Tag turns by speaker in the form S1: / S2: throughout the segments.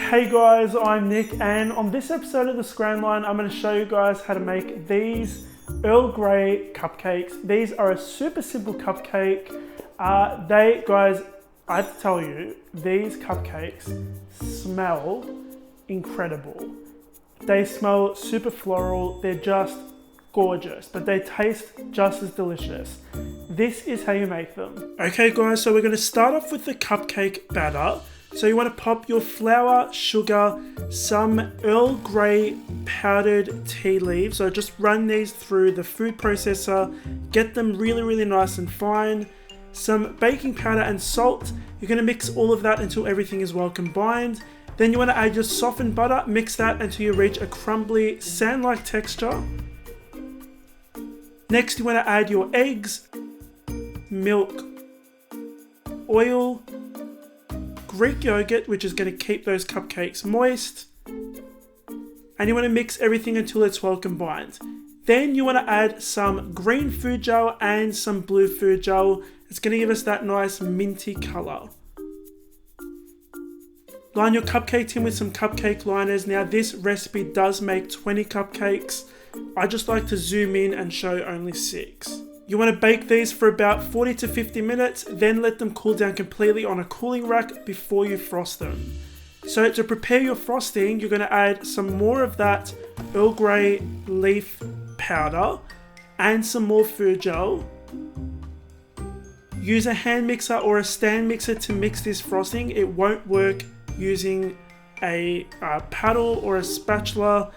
S1: Hey guys, I'm Nick, and on this episode of the Scramline, I'm going to show you guys how to make these Earl Grey cupcakes. These are a super simple cupcake. Guys, I have to tell you, these cupcakes smell incredible. They smell super floral, they're just gorgeous, but they taste just as delicious. This is how you make them. Okay guys, so we're going to start off with the cupcake batter. So you want to pop your flour, sugar, some Earl Grey powdered tea leaves. So just run these through the food processor, get them really nice and fine. Some baking powder and salt. You're going to mix all of that until everything is well combined. Then you want to add your softened butter, mix that until you reach a crumbly sand-like texture. Next you want to add your eggs, milk, oil, Greek yogurt, which is going to keep those cupcakes moist, and you want to mix everything until it's well combined. Then you want to add some green food gel and some blue food gel. It's going to give us that nice minty color. Line your cupcake tin with some cupcake liners. Now this recipe does make 20 cupcakes. I just like to zoom in and show only 6. You want to bake these for about 40 to 50 minutes, then let them cool down completely on a cooling rack before you frost them. So to prepare your frosting, you're going to add some more of that Earl Grey leaf powder and some more food gel. Use a hand mixer or a stand mixer to mix this frosting. It won't work using a paddle or a spatula.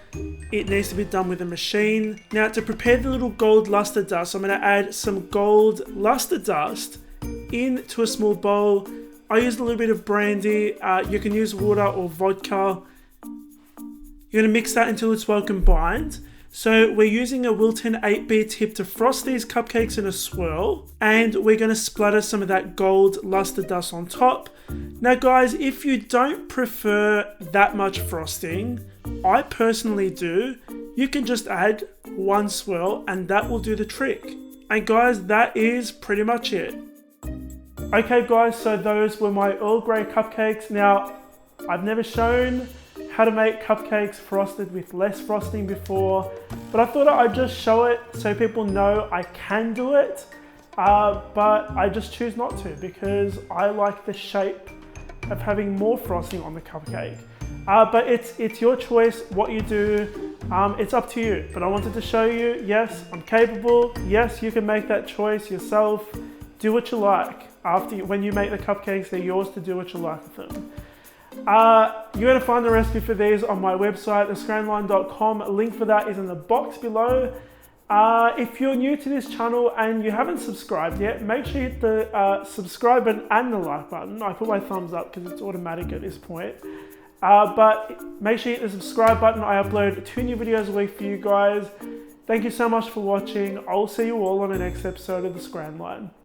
S1: It needs to be done with a machine. Now to prepare the little gold luster dust, I'm going to add some gold luster dust into a small bowl. I used a little bit of brandy. You can use water or vodka. You're going to mix that until it's well combined. So we're using a Wilton 8B tip to frost these cupcakes in a swirl, and we're going to splatter some of that gold luster dust on top. Now guys, if you don't prefer that much frosting, I personally do, you can just add one swirl and that will do the trick. And guys, that is pretty much it. Okay guys, so those were my Earl Grey cupcakes. Now, I've never shown how to make cupcakes frosted with less frosting before, but I thought I'd just show it so people know I can do it. But I just choose not to because I like the shape of having more frosting on the cupcake. But it's your choice what you do. It's up to you. But I wanted to show you, yes, I'm capable. Yes, you can make that choice yourself. Do what you like. When you make the cupcakes, they're yours to do what you like with them. You're going to find the recipe for these on my website, thescramline.com. A link for that is in the box below. If you're new to this channel and you haven't subscribed yet, make sure you hit the subscribe button and the like button. I put my thumbs up because it's automatic at this point. But make sure you hit the subscribe button. I upload 2 new videos a week for you guys. Thank you so much for watching. I'll see you all on the next episode of The Scramline.